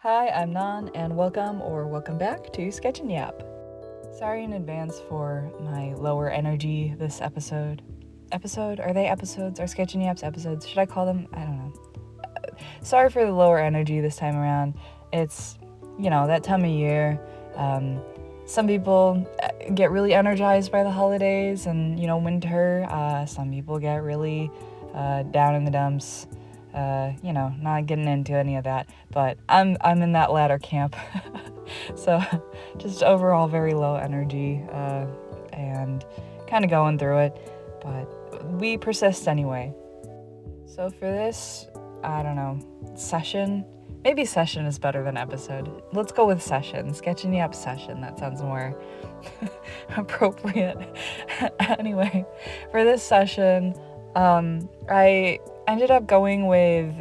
Hi, I'm Nan, and welcome back to Sketch and Yap. Sorry in advance for my lower energy this episode. Are they episodes? Are Sketch and Yaps episodes? Should I call them? I don't know. Sorry for the lower energy this time around. It's, that time of year. Some people get really energized by the holidays and, winter. Some people get really down in the dumps. Not getting into any of that, but I'm in that latter camp. So just overall very low energy, and kind of going through it, but we persist anyway. So for this, I don't know, session, maybe session is better than episode. Let's go with session, Sketching Up session. That sounds more appropriate. Anyway, for this session, I ended up going with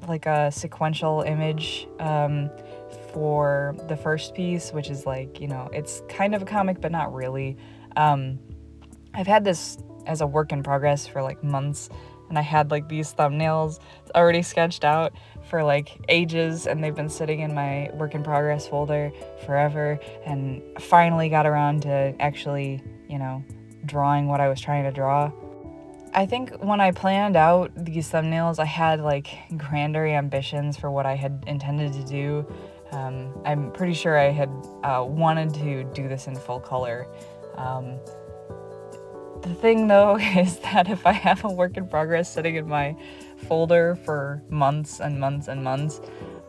like a sequential image for the first piece, which is it's kind of a comic, but not really. I've had this as a work in progress for months, and I had these thumbnails already sketched out for ages, and they've been sitting in my work in progress folder forever, and finally got around to actually, drawing what I was trying to draw. I think when I planned out these thumbnails, I had grander ambitions for what I had intended to do. I'm pretty sure I had wanted to do this in full color. The thing though is that if I have a work in progress sitting in my folder for months and months and months,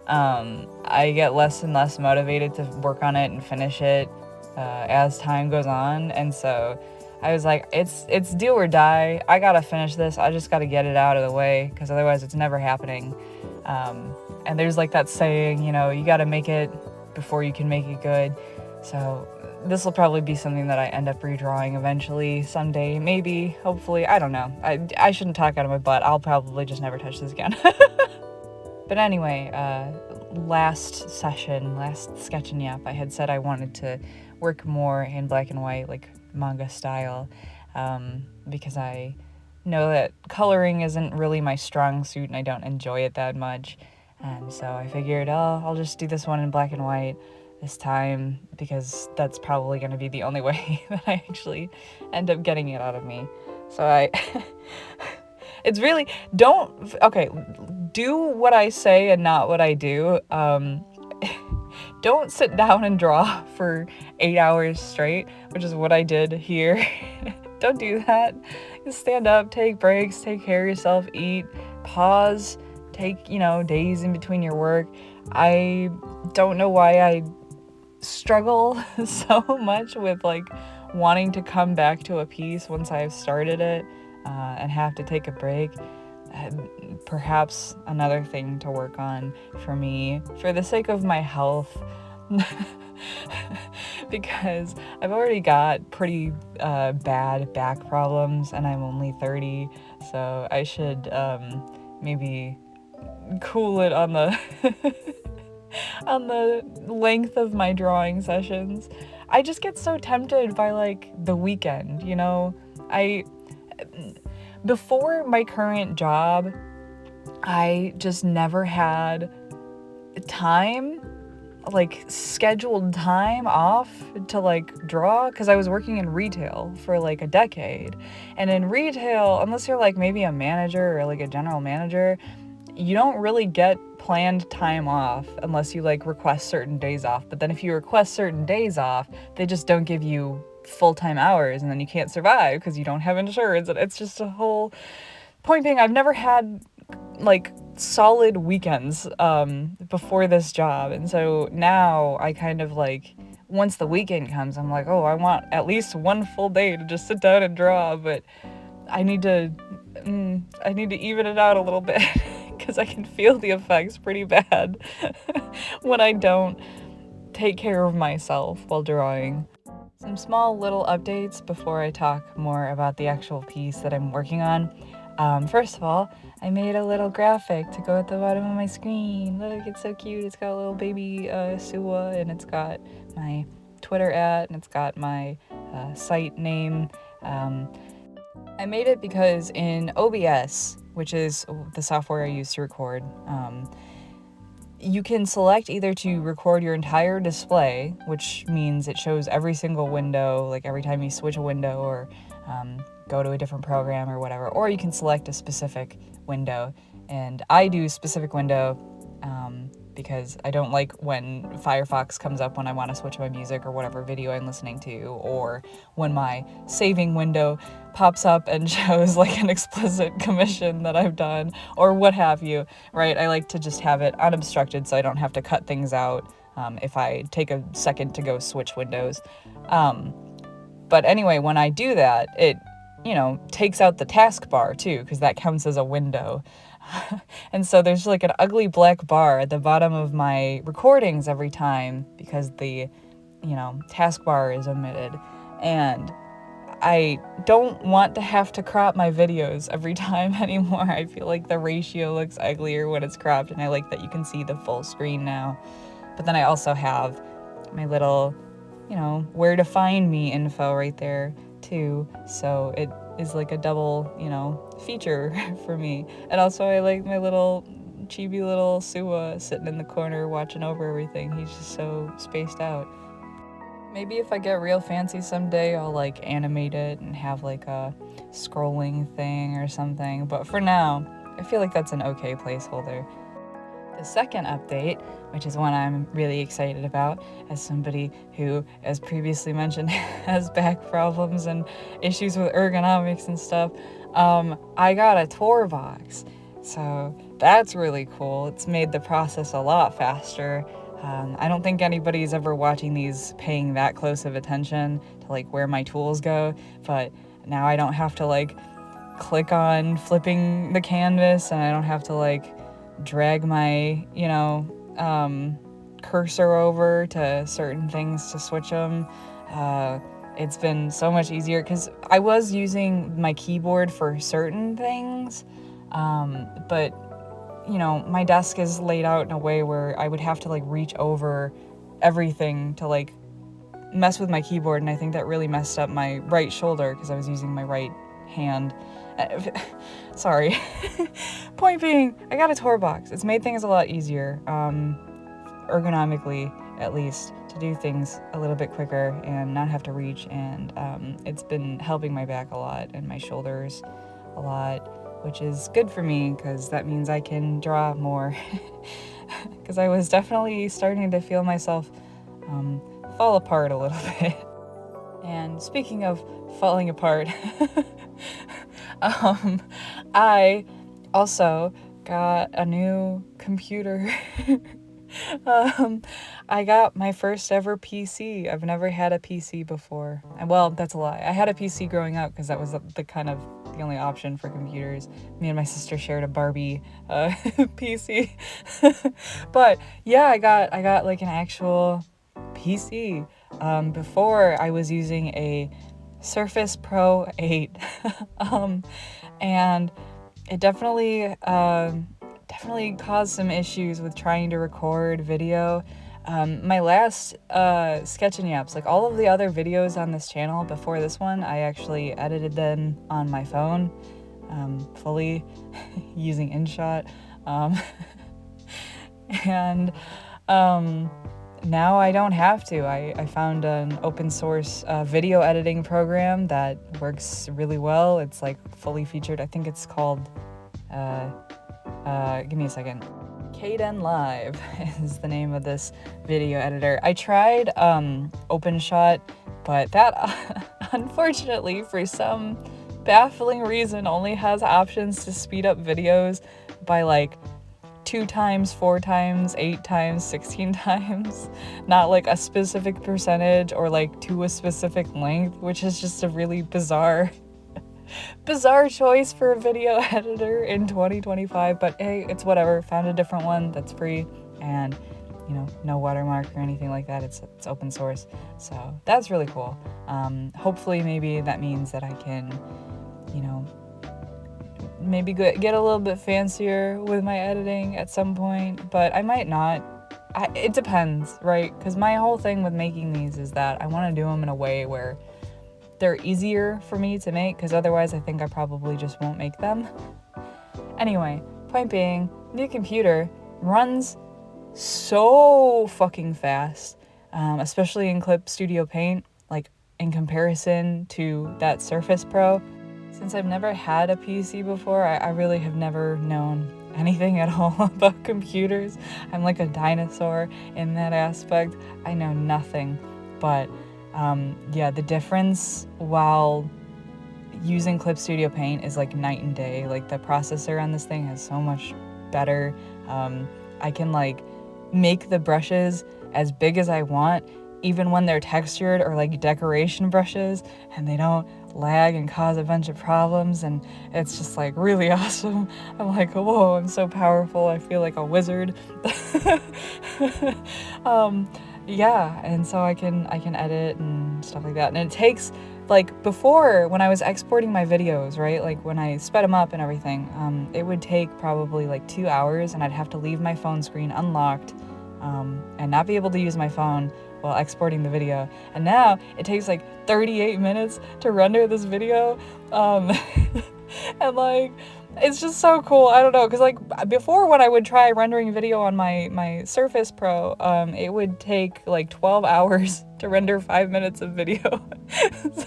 I get less and less motivated to work on it and finish it as time goes on. And so I was like, it's do or die. I gotta finish this. I just gotta get it out of the way, because otherwise it's never happening. And there's that saying, you gotta make it before you can make it good. So this will probably be something that I end up redrawing eventually, someday, maybe, hopefully. I don't know. I shouldn't talk out of my butt. I'll probably just never touch this again. But anyway, last Sketch and Yap, I had said I wanted to work more in black and white, manga style, because I know that coloring isn't really my strong suit and I don't enjoy it that much. And so I figured, I'll just do this one in black and white this time, because that's probably going to be the only way that I actually end up getting it out of me. So it's really, do what I say and not what I do. Don't sit down and draw for 8 hours straight, which is what I did here. Don't do that. Just stand up, take breaks, take care of yourself, eat, pause, take, days in between your work. I don't know why I struggle so much with wanting to come back to a piece once I've started it, and have to take a break. Perhaps another thing to work on for me, for the sake of my health, because I've already got pretty bad back problems, and I'm only 30, so I should maybe cool it on the on the length of my drawing sessions. I just get so tempted by the weekend, before my current job, I just never had time, scheduled time off to draw, because I was working in retail for a decade. And in retail, unless you're maybe a manager or a general manager, you don't really get planned time off unless you request certain days off. But then if you request certain days off, they just don't give you full-time hours, and then you can't survive because you don't have insurance. And it's just a whole point being, I've never had solid weekends before this job. And so now I kind of once the weekend comes, I'm I want at least one full day to just sit down and draw. But I need to even it out a little bit, because I can feel the effects pretty bad when I don't take care of myself while drawing. Some small little updates before I talk more about the actual piece that I'm working on. First of all, I made a little graphic to go at the bottom of my screen. Look, it's so cute. It's got a little baby Sua, and it's got my Twitter @ and it's got my site name. I made it because in OBS, which is the software I use to record, you can select either to record your entire display, which means it shows every single window, like every time you switch a window or go to a different program or whatever, or you can select a specific window. And I do specific window because I don't like when Firefox comes up when I want to switch my music or whatever video I'm listening to, or when my saving window pops up and shows like an explicit commission that I've done or what have you, right? I like to just have it unobstructed so I don't have to cut things out if I take a second to go switch windows. But anyway, when I do that, it, takes out the taskbar too, because that counts as a window. And so there's like an ugly black bar at the bottom of my recordings every time because the, taskbar is omitted. And I don't want to have to crop my videos every time anymore. I feel like the ratio looks uglier when it's cropped, and I like that you can see the full screen now. But then I also have my little, where to find me info right there too. So it is like a double, feature for me. And also I like my little chibi little Suwa sitting in the corner watching over everything. He's just so spaced out. Maybe if I get real fancy someday, I'll like animate it and have like a scrolling thing or something. But for now, I feel like that's an okay placeholder. The second update, which is one I'm really excited about as somebody who, as previously mentioned, has back problems and issues with ergonomics and stuff, I got a tour box. So that's really cool. It's made the process a lot faster. I don't think anybody's ever watching these paying that close of attention to like where my tools go, but now I don't have to like click on flipping the canvas, and I don't have to like drag my, cursor over to certain things to switch them. It's been so much easier because I was using my keyboard for certain things, but my desk is laid out in a way where I would have to like reach over everything to like mess with my keyboard, and I think that really messed up my right shoulder because I was using my right hand. Sorry. Point being, I got a tour box. It's made things a lot easier, ergonomically at least, to do things a little bit quicker and not have to reach, and it's been helping my back a lot and my shoulders a lot, which is good for me because that means I can draw more. Because I was definitely starting to feel myself fall apart a little bit. And speaking of falling apart, I also got a new computer. I got my first ever PC. I've never had a PC before. Well, that's a lie. I had a PC growing up because that was the only option for computers. Me and my sister shared a Barbie PC. But yeah, I got like an actual PC. Before I was using a Surface Pro 8, and it definitely caused some issues with trying to record video. My last Sketchin' Yaps, like all of the other videos on this channel before this one, I actually edited them on my phone, fully using InShot, and now I don't have to. I found an open source video editing program that works really well. It's like fully featured. I think it's called, give me a second. Kdenlive is the name of this video editor. I tried OpenShot, but that unfortunately for some baffling reason only has options to speed up videos by like 2 times, 4 times, 8 times, 16 times, not like a specific percentage or like to a specific length, which is just a really bizarre choice for a video editor in 2025, but hey, it's whatever. Found a different one that's free and, no watermark or anything like that. It's open source, so that's really cool. Hopefully maybe that means that I can, maybe get a little bit fancier with my editing at some point, but I might not. It depends, right? Because my whole thing with making these is that I want to do them in a way where they're easier for me to make, because otherwise I think I probably just won't make them. Anyway, point being, new computer runs so fucking fast, especially in Clip Studio Paint, like in comparison to that Surface Pro. Since I've never had a PC before, I really have never known anything at all about computers. I'm like a dinosaur in that aspect. I know nothing. But yeah, the difference while using Clip Studio Paint is like night and day. Like the processor on this thing is so much better. I can like make the brushes as big as I want, even when they're textured or like decoration brushes, and they don't lag and cause a bunch of problems, and it's just like really awesome. I'm like, whoa, I'm so powerful. I feel like a wizard. Yeah, and so I can edit and stuff like that. And it takes, like, before, when I was exporting my videos, right, like when I sped them up and everything, it would take probably like 2 hours, and I'd have to leave my phone screen unlocked and not be able to use my phone while exporting the video. And now it takes like 38 minutes to render this video. And like, it's just so cool. I don't know, because like before, when I would try rendering video on my Surface Pro, it would take like 12 hours to render 5 minutes of video.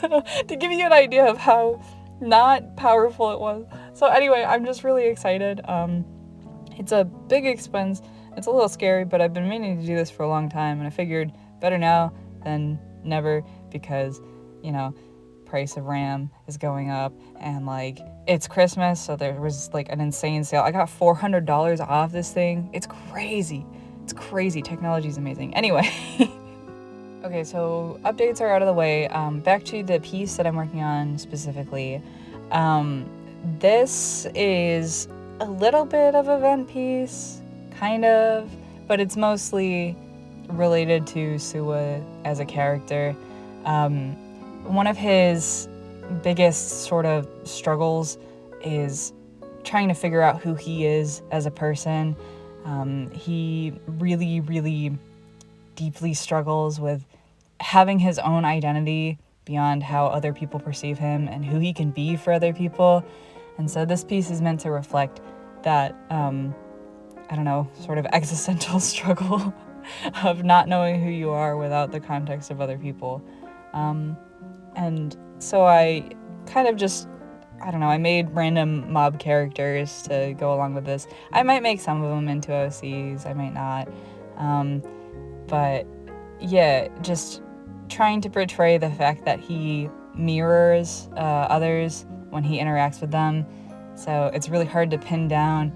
So to give you an idea of how not powerful it was. So anyway, I'm just really excited. It's a big expense. It's a little scary, but I've been meaning to do this for a long time, and I figured better now than never, because, you know, price of RAM is going up, and like it's Christmas, so there was like an insane sale. I got $400 off this thing. It's crazy. Technology is amazing. Anyway. Okay, so updates are out of the way. Back to the piece that I'm working on specifically. This is a little bit of a vent piece, kind of, but it's mostly related to Suwa as a character. One of his biggest sort of struggles is trying to figure out who he is as a person. He really, really deeply struggles with having his own identity beyond how other people perceive him and who he can be for other people. And so this piece is meant to reflect that, I don't know, sort of existential struggle of not knowing who you are without the context of other people. And so I kind of just, I don't know, I made random mob characters to go along with this. I might make some of them into OCs, I might not. But yeah, just trying to portray the fact that he mirrors others when he interacts with them. So it's really hard to pin down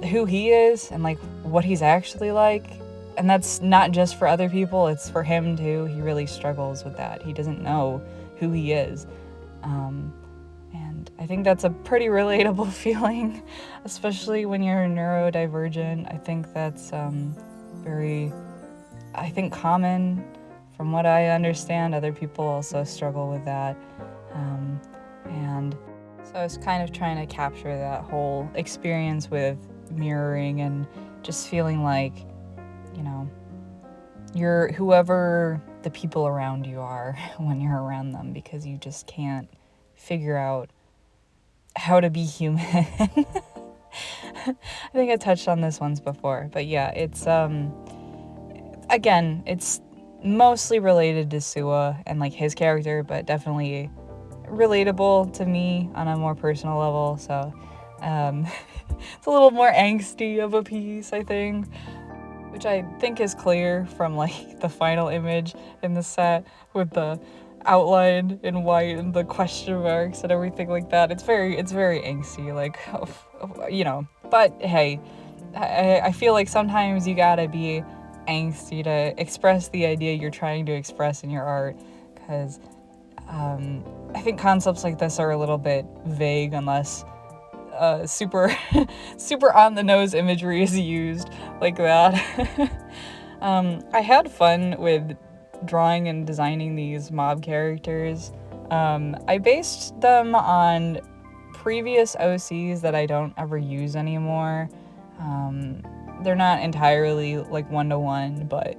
who he is and like what he's actually like. And that's not just for other people, it's for him too. He really struggles with that. He doesn't know who he is. And I think that's a pretty relatable feeling, especially when you're neurodivergent. I think that's very, common. From what I understand, other people also struggle with that. And so I was kind of trying to capture that whole experience with mirroring and just feeling like, you know, you're whoever the people around you are when you're around them, because you just can't figure out how to be human. I think I touched on this once before, but yeah, it's again, it's mostly related to Suwa and like his character, but definitely relatable to me on a more personal level. So it's a little more angsty of a piece, I think, which I think is clear from like the final image in the set with the outline in white and the question marks and everything like that. It's very angsty, like, you know. But hey, I feel like sometimes you gotta be angsty to express the idea you're trying to express in your art, because I think concepts like this are a little bit vague unless super on the nose imagery is used like that. I had fun with drawing and designing these mob characters. I based them on previous OCs that I don't ever use anymore. They're not entirely like one-to-one, but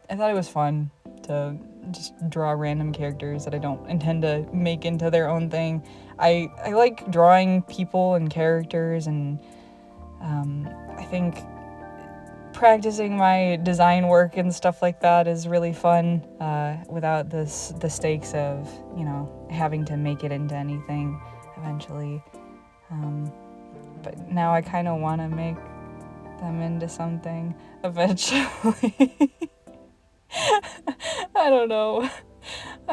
I thought it was fun to just draw random characters that I don't intend to make into their own thing. I like drawing people and characters, and I think practicing my design work and stuff like that is really fun, without the stakes of, having to make it into anything eventually. But now I kind of want to make them into something eventually. I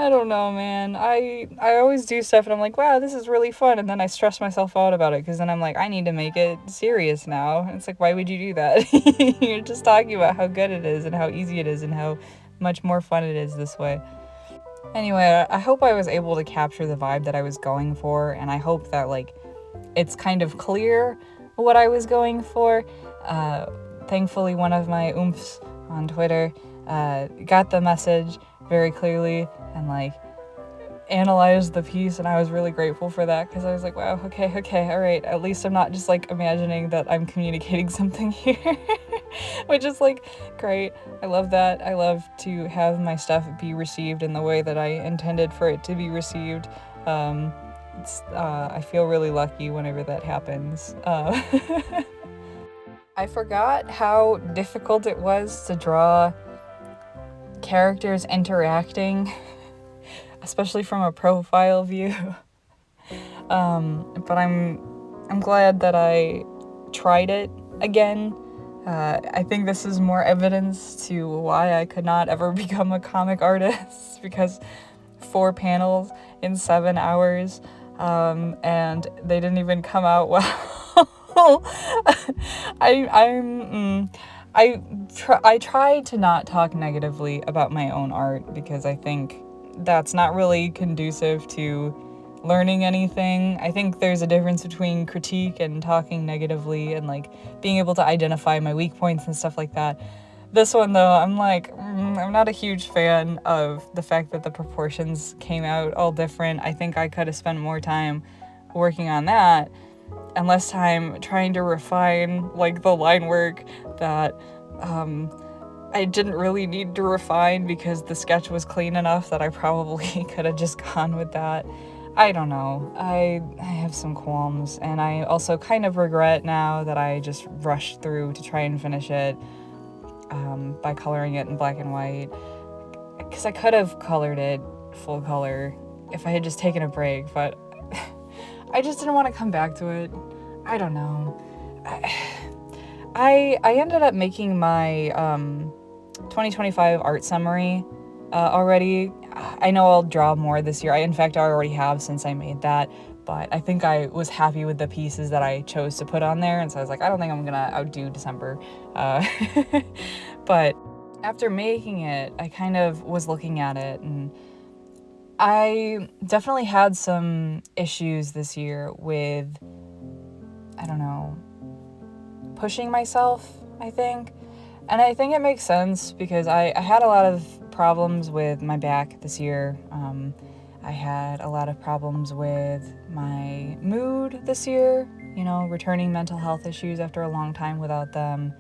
don't know, man. I always do stuff and I'm like, wow, this is really fun, and then I stress myself out about it because then I'm like, I need to make it serious now. And it's like, why would you do that? You're just talking about how good it is and how easy it is and how much more fun it is this way. Anyway, I hope I was able to capture the vibe that I was going for, and I hope that it's kind of clear what I was going for. Thankfully, one of my oomphs on Twitter got the message very clearly and analyzed the piece, and I was really grateful for that because I was like, wow, okay, all right, at least I'm not just imagining that I'm communicating something here. Which is great. I love that. I love to have my stuff be received in the way that I intended for it to be received. I feel really lucky whenever that happens. I forgot how difficult it was to draw characters interacting, especially from a profile view. But I'm glad that I tried it again. I think this is more evidence to why I could not ever become a comic artist, because 4 panels in 7 hours, and they didn't even come out well. I try to not talk negatively about my own art because I think that's not really conducive to learning anything. I think there's a difference between critique and talking negatively and being able to identify my weak points and stuff like that. This one though, I'm I'm not a huge fan of the fact that the proportions came out all different. I think I could have spent more time working on that and less time trying to refine the line work that I didn't really need to refine because the sketch was clean enough that I probably could have just gone with that. I don't know. I have some qualms, and I also kind of regret now that I just rushed through to try and finish it by coloring it in black and white, because I could have colored it full color if I had just taken a break, but I just didn't want to come back to it. I don't know. I ended up making my 2025 art summary already. I know I'll draw more this year. In fact, I already have since I made that, but I think I was happy with the pieces that I chose to put on there, and so I was like, I don't think I'm gonna outdo December. But after making it, I kind of was looking at it, and I definitely had some issues this year with, I don't know, pushing myself, I think. And I think it makes sense because I had a lot of problems with my back this year. I had a lot of problems with my mood this year, returning mental health issues after a long time without them.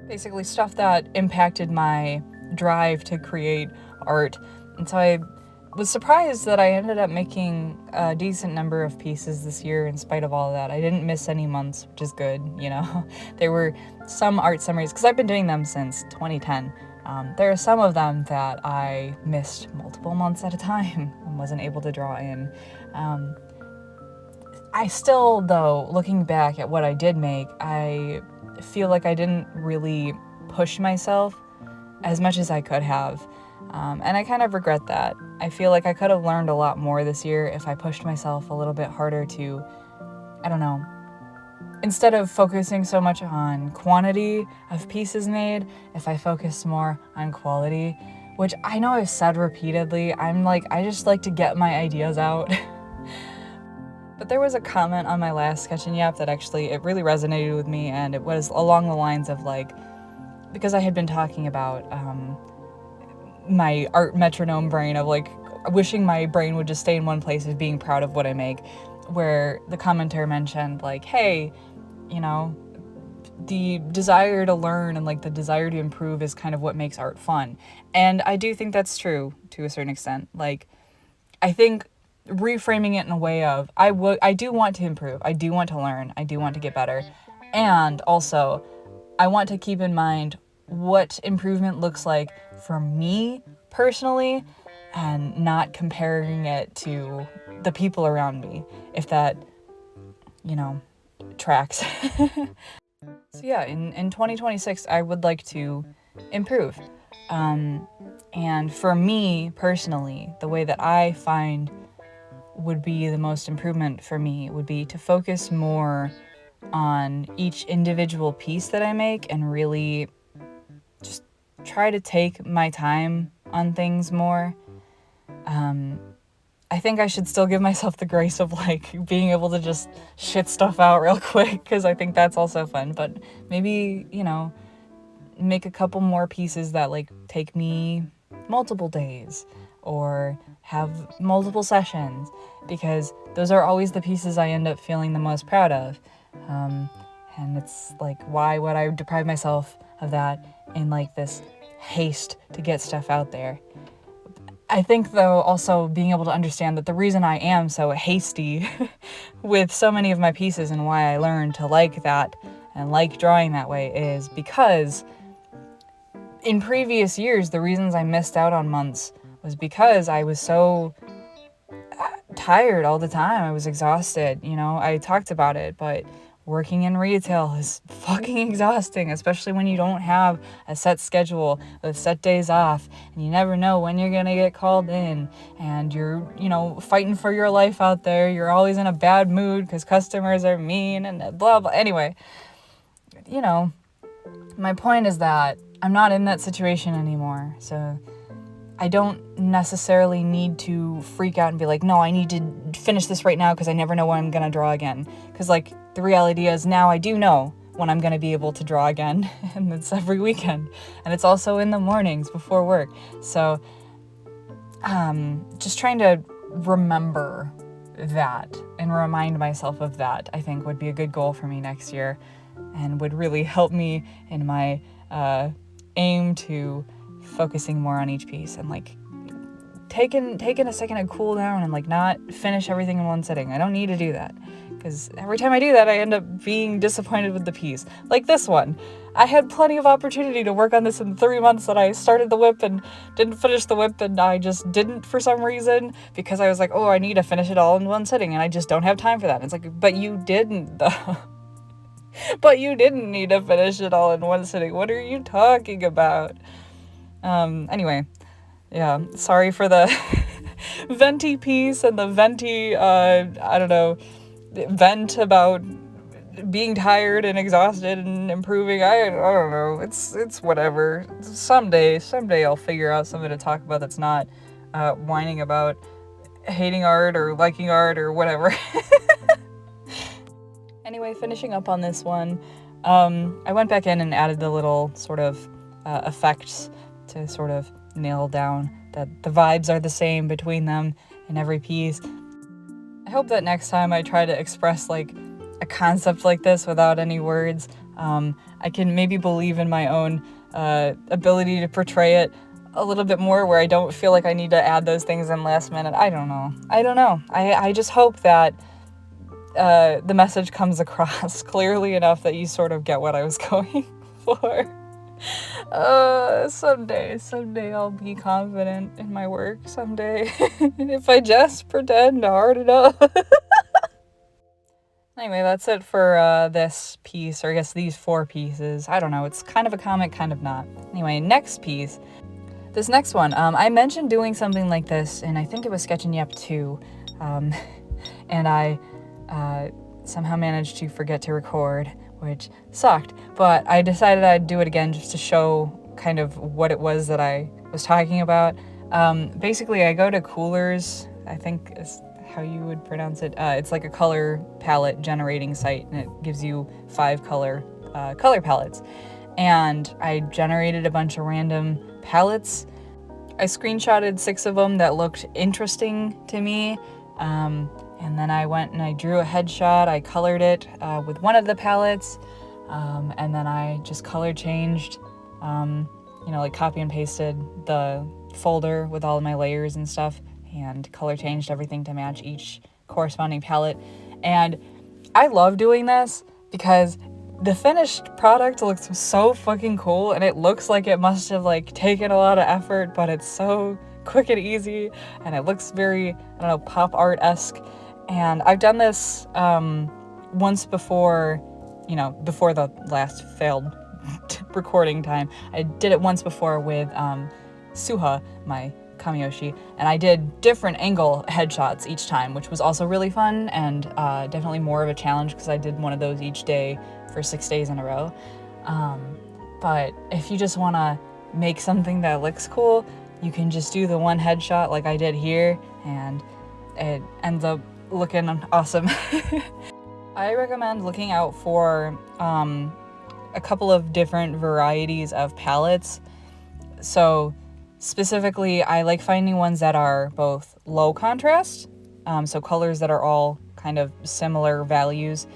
Basically stuff that impacted my drive to create art. And so I was surprised that I ended up making a decent number of pieces this year in spite of all of that. I didn't miss any months, which is good, There were some art summaries, because I've been doing them since 2010. There are some of them that I missed multiple months at a time and wasn't able to draw in. I still, though, looking back at what I did make, I feel like I didn't really push myself as much as I could have. And I kind of regret that. I feel like I could have learned a lot more this year if I pushed myself a little bit harder to, I don't know, instead of focusing so much on quantity of pieces made, if I focused more on quality, which I know I've said repeatedly, I just like to get my ideas out. But there was a comment on my last Sketch and Yap that it really resonated with me, and it was along the lines of because I had been talking about my art metronome brain of wishing my brain would just stay in one place of being proud of what I make, where the commenter mentioned hey, the desire to learn and the desire to improve is kind of what makes art fun. And I do think that's true to a certain extent. I think reframing it in a way of I do want to improve, I do want to learn, I do want to get better, and also I want to keep in mind what improvement looks like for me personally and not comparing it to the people around me, if that, tracks. So yeah, in 2026, I would like to improve. And for me personally, the way that I find would be the most improvement for me would be to focus more on each individual piece that I make and really just try to take my time on things more. I think I should still give myself the grace of being able to just shit stuff out real quick, because I think that's also fun. But maybe, make a couple more pieces that take me multiple days or have multiple sessions, because those are always the pieces I end up feeling the most proud of. And it's why would I deprive myself of that in this haste to get stuff out there? I think, though, also being able to understand that the reason I am so hasty with so many of my pieces and why I learned to like that and like drawing that way is because in previous years, the reasons I missed out on months was because I was so tired all the time. I was exhausted. I talked about it, but working in retail is fucking exhausting, especially when you don't have a set schedule with set days off, and you never know when you're gonna get called in, and you're, fighting for your life out there. You're always in a bad mood because customers are mean and blah, blah. Anyway, my point is that I'm not in that situation anymore, so I don't necessarily need to freak out and be like, no, I need to finish this right now because I never know when I'm going to draw again. Because, the reality is now I do know when I'm going to be able to draw again, and it's every weekend. And it's also in the mornings before work. So, just trying to remember that and remind myself of that, I think, would be a good goal for me next year and would really help me in my aim to focusing more on each piece and taking a second to cool down and not finish everything in one sitting. I don't need to do that, because every time I do that, I end up being disappointed with the piece. Like this one. I had plenty of opportunity to work on this in 3 months that I started the whip and didn't finish the whip, and I just didn't for some reason, because I was like, oh, I need to finish it all in one sitting, and I just don't have time for that. And it's but you didn't, though. But you didn't need to finish it all in one sitting. What are you talking about? Anyway, yeah, sorry for the venti piece and the venti, vent about being tired and exhausted and improving. I don't know, it's whatever. Someday I'll figure out something to talk about that's not, whining about hating art or liking art or whatever. Anyway, finishing up on this one, I went back in and added the little sort of effects to sort of nail down that the vibes are the same between them in every piece. I hope that next time I try to express a concept like this without any words, I can maybe believe in my own ability to portray it a little bit more, where I don't feel like I need to add those things in last minute. I don't know. I just hope that the message comes across clearly enough that you sort of get what I was going for. Someday I'll be confident in my work. Someday, if I just pretend hard enough. Anyway, that's it for this piece, or I guess these 4 pieces. I don't know, it's kind of a comic, kind of not. Anyway, next piece. This next one, I mentioned doing something like this, and I think it was Sketching Yep 2, and I somehow managed to forget to record, which sucked, but I decided I'd do it again just to show kind of what it was that I was talking about. Basically, I go to Coolers, I think is how you would pronounce it. It's like a color palette generating site, and it gives you 5 color palettes. And I generated a bunch of random palettes. I screenshotted 6 of them that looked interesting to me. And then I went and I drew a headshot. I colored it with one of the palettes. And then I just color changed, copy and pasted the folder with all of my layers and stuff, and color changed everything to match each corresponding palette. And I love doing this because the finished product looks so fucking cool, and it looks like it must have like taken a lot of effort, but it's so quick and easy, and it looks very, I don't know, pop art-esque. And I've done this once before, before the last failed recording time. I did it once before with Suha, my Kamiyoshi, and I did different angle headshots each time, which was also really fun and definitely more of a challenge because I did one of those each day for 6 days in a row. But if you just want to make something that looks cool, you can just do the one headshot like I did here, and it ends up looking awesome. I recommend looking out for a couple of different varieties of palettes. So specifically, I like finding ones that are both low contrast, so colors that are all kind of similar values,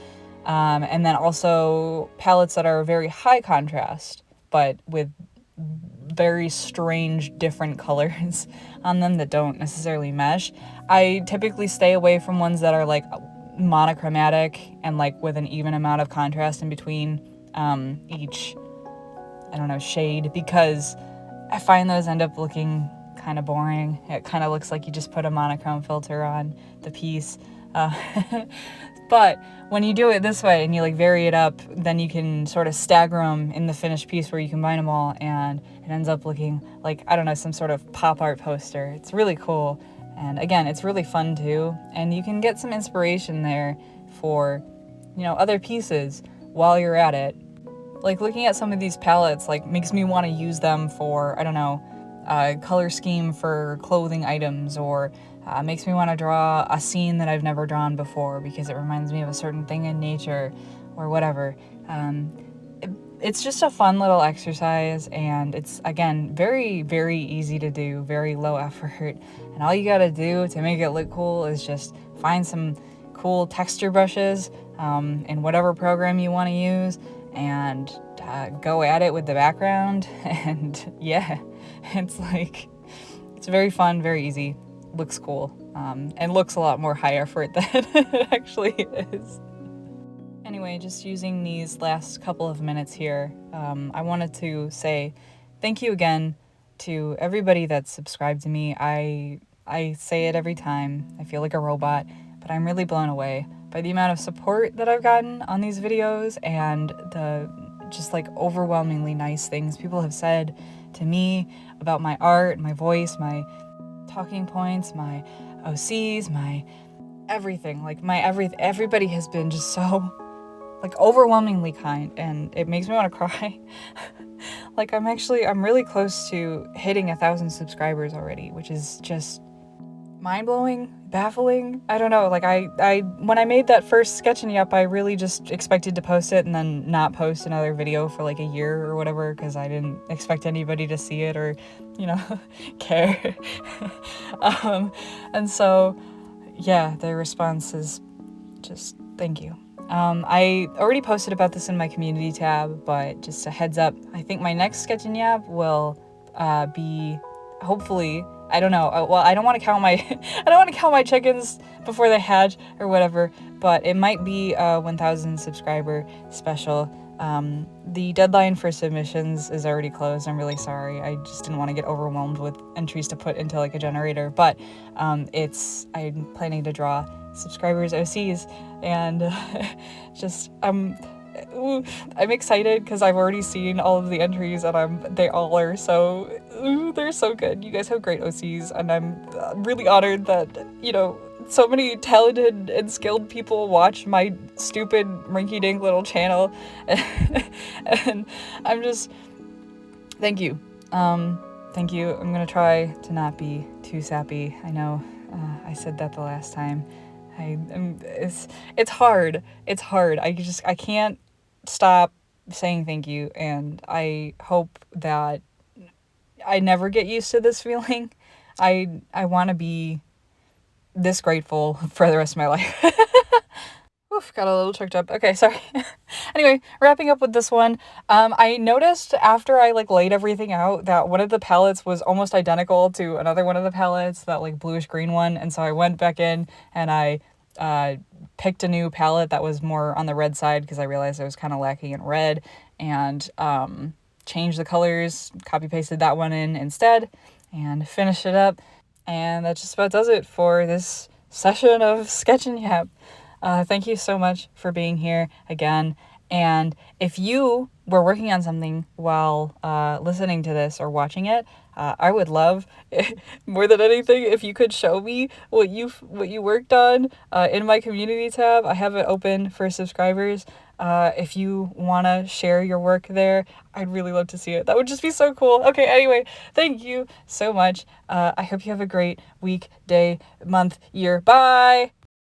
and then also palettes that are very high contrast, but with very strange different colors on them that don't necessarily mesh. I typically stay away from ones that are like monochromatic and like with an even amount of contrast in between each, shade, because I find those end up looking kind of boring. It kind of looks like you just put a monochrome filter on the piece. But when you do it this way and you like vary it up, then you can sort of stagger them in the finished piece where you combine them all, and it ends up looking like, some sort of pop art poster. It's really cool. And again, it's really fun too. And you can get some inspiration there for, other pieces while you're at it. Like looking at some of these palettes like makes me want to use them for, color scheme for clothing items, or makes me want to draw a scene that I've never drawn before because it reminds me of a certain thing in nature or whatever. It's just a fun little exercise, and it's, again, very, very easy to do, very low effort. And all you gotta do to make it look cool is just find some cool texture brushes in whatever program you want to use, and go at it with the background. And yeah, it's very fun, very easy, looks cool, and looks a lot more high effort than it actually is. Anyway, just using these last couple of minutes here, I wanted to say thank you again to everybody that's subscribed to me. I say it every time. I feel like a robot, but I'm really blown away by the amount of support that I've gotten on these videos, and the just like overwhelmingly nice things people have said to me about my art, my voice, my talking points, my OCs, my everything. Like everybody has been just so like overwhelmingly kind, and it makes me want to cry. Like I'm really close to hitting 1,000 subscribers already, which is just mind-blowing, baffling. I don't know, like I when I made that first sketching up, I really just expected to post it and then not post another video for like a year or whatever, because I didn't expect anybody to see it or care. And so yeah, the response is just thank you. I already posted about this in my community tab, but just a heads up, I think my next sketching yap will be hopefully, I don't know. Well, I don't want to count my chickens before they hatch or whatever, but it might be a 1,000 subscriber special. The deadline for submissions is already closed. I'm really sorry. I just didn't want to get overwhelmed with entries to put into like a generator, but I'm planning to draw subscribers OCs, and I'm excited because I've already seen all of the entries, and they all are they're so good. You guys have great OCs, and I'm really honored that so many talented and skilled people watch my stupid rinky-dink little channel. And I'm just thank you. Thank you. I'm gonna try to not be too sappy. I know I said that the last time. It's hard. I can't stop saying thank you, and I hope that I never get used to this feeling. I want to be this grateful for the rest of my life. Oof, got a little choked up. Okay, sorry. Anyway, wrapping up with this one, I noticed after I laid everything out that one of the palettes was almost identical to another one of the palettes, that bluish green one, and so I went back in and I picked a new palette that was more on the red side because I realized I was kind of lacking in red, and changed the colors, copy pasted that one in instead, and finished it up. And that just about does it for this session of Sketch and Yap. Thank you so much for being here again. And if you were working on something while listening to this or watching it, I would love, more than anything, if you could show me what you worked on in my community tab. I have it open for subscribers. If you want to share your work there, I'd really love to see it. That would just be so cool. Okay, anyway, thank you so much. I hope you have a great week, day, month, year. Bye!